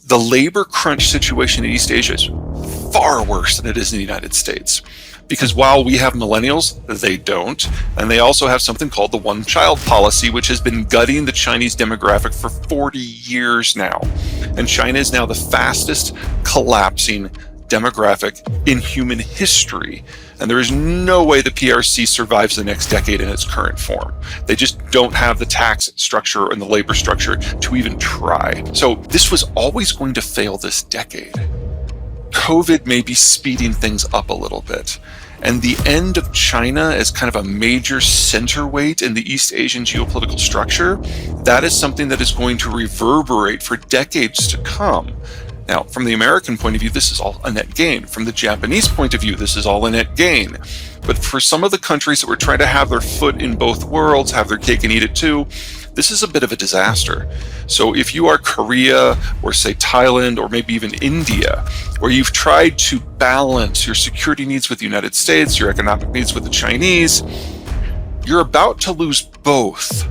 The labor crunch situation in East Asia is far worse than it is in the United States. Because while we have millennials, they don't. And they also have something called the one-child policy, which has been gutting the Chinese demographic for 40 years now. And China is now the fastest collapsing demographic in human history. And there is no way the PRC survives the next decade in its current form. They just don't have the tax structure and the labor structure to even try. So this was always going to fail this decade. COVID may be speeding things up a little bit. And the end of China as kind of a major centerweight in the East Asian geopolitical structure, that is something that is going to reverberate for decades to come. Now, from the American point of view, this is all a net gain. From the Japanese point of view, this is all a net gain. But for some of the countries that were trying to have their foot in both worlds, have their cake and eat it too, this is a bit of a disaster. So if you are Korea or say Thailand or maybe even India, where you've tried to balance your security needs with the United States, your economic needs with the Chinese, you're about to lose both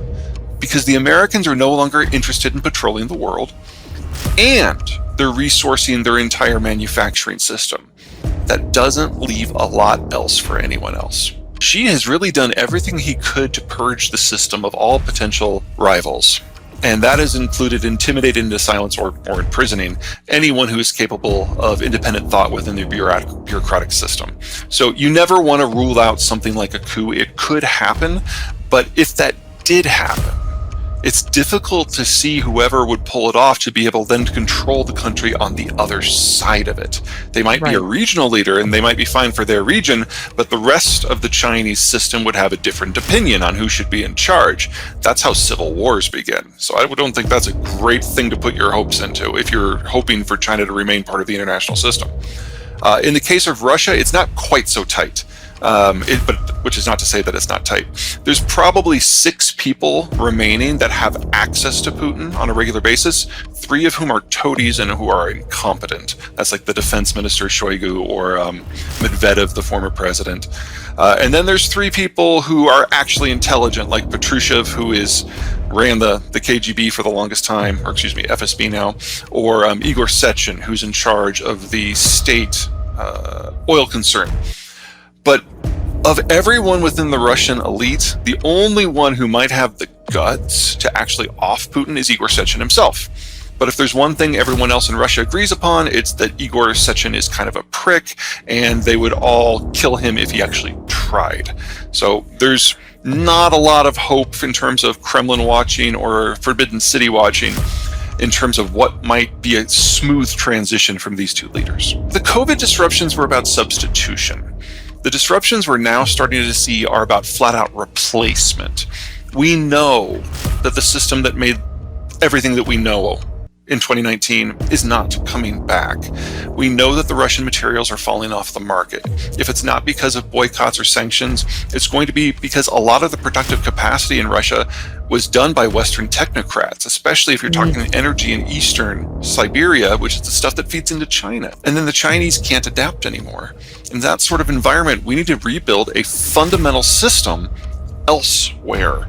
because the Americans are no longer interested in patrolling the world and they're resourcing their entire manufacturing system. That doesn't leave a lot else for anyone else. Xi has really done everything he could to purge the system of all potential rivals. And that has included intimidating into silence or imprisoning anyone who is capable of independent thought within the bureaucratic system. So you never want to rule out something like a coup. It could happen, but if that did happen, it's difficult to see whoever would pull it off to be able then to control the country on the other side of it. They might be a regional leader and they might be fine for their region, but the rest of the Chinese system would have a different opinion on who should be in charge. That's how civil wars begin. So I don't think that's a great thing to put your hopes into if you're hoping for China to remain part of the international system. In the case of Russia, it's not quite so tight. Which is not to say that it's not tight. There's probably 6 people remaining that have access to Putin on a regular basis, 3 of whom are toadies and who are incompetent. That's like the defense minister Shoigu or Medvedev, the former president. And then there's 3 people who are actually intelligent, like Patrushev, who ran the KGB for the longest time, or excuse me, FSB now, or Igor Sechin, who's in charge of the state oil concern. But of everyone within the Russian elite, the only one who might have the guts to actually off Putin is Igor Sechin himself. But if there's one thing everyone else in Russia agrees upon, it's that Igor Sechin is kind of a prick, and they would all kill him if he actually tried. So there's not a lot of hope in terms of Kremlin watching or Forbidden City watching in terms of what might be a smooth transition from these 2 leaders. The COVID disruptions were about substitution. The disruptions we're now starting to see are about flat-out replacement. We know that the system that made everything that we know in 2019 is not coming back. We know that the Russian materials are falling off the market. If it's not because of boycotts or sanctions, it's going to be because a lot of the productive capacity in Russia was done by Western technocrats, especially if you're talking energy in Eastern Siberia, which is the stuff that feeds into China. And then the Chinese can't adapt anymore. In that sort of environment, we need to rebuild a fundamental system elsewhere.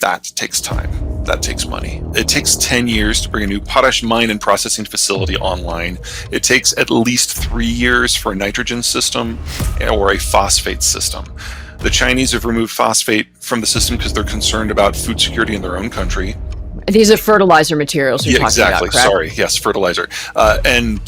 That takes time. That takes money. It takes 10 years to bring a new potash mine and processing facility online. It takes at least 3 years for a nitrogen system or a phosphate system. The Chinese have removed phosphate from the system because they're concerned about food security in their own country. These are fertilizer materials you're talking about, correct? Sorry. Yes, fertilizer. And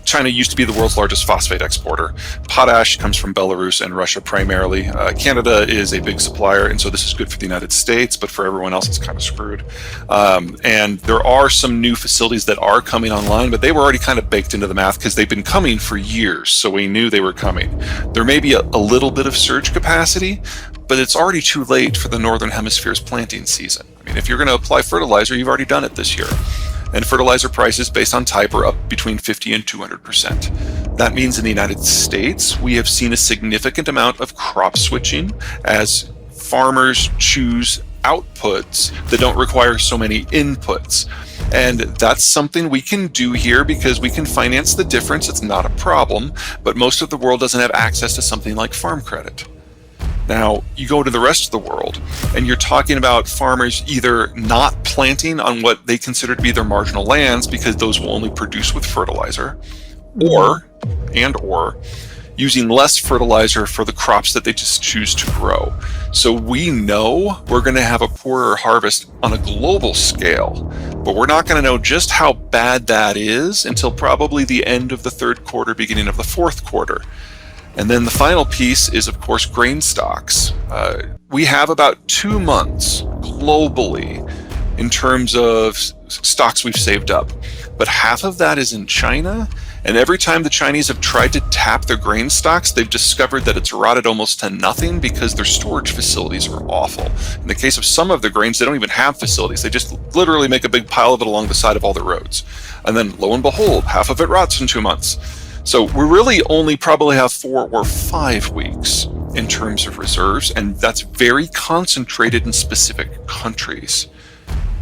China used to be the world's largest phosphate exporter. Potash comes from Belarus and Russia primarily. Canada is a big supplier, and so this is good for the United States, but for everyone else, it's kind of screwed. And there are some new facilities that are coming online, but they were already kind of baked into the math because they've been coming for years, so we knew they were coming. There may be a little bit of surge capacity, but it's already too late for the Northern Hemisphere's planting season. I mean, if you're going to apply fertilizer, you've already done it this year. And fertilizer prices based on type are up between 50 and 200%. That means in the United States, we have seen a significant amount of crop switching as farmers choose outputs that don't require so many inputs. And that's something we can do here because we can finance the difference. It's not a problem, but most of the world doesn't have access to something like farm credit. Now, you go to the rest of the world, and you're talking about farmers either not planting on what they consider to be their marginal lands because those will only produce with fertilizer, or using less fertilizer for the crops that they just choose to grow. So we know we're going to have a poorer harvest on a global scale, but we're not going to know just how bad that is until probably the end of the third quarter, beginning of the fourth quarter. And then the final piece is, of course, grain stocks. We have about 2 months globally in terms of stocks we've saved up, but half of that is in China. And every time the Chinese have tried to tap their grain stocks, they've discovered that it's rotted almost to nothing because their storage facilities are awful. In the case of some of the grains, they don't even have facilities. They just literally make a big pile of it along the side of all the roads. And then lo and behold, half of it rots in 2 months. So we really only probably have 4 or 5 weeks in terms of reserves, and that's very concentrated in specific countries.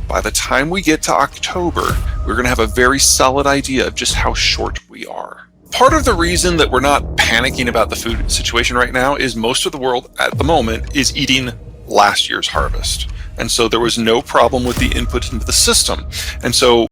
By the time we get to October, we're going to have a very solid idea of just how short we are. Part of the reason that we're not panicking about the food situation right now is most of the world at the moment is eating last year's harvest. And so there was no problem with the input into the system. And so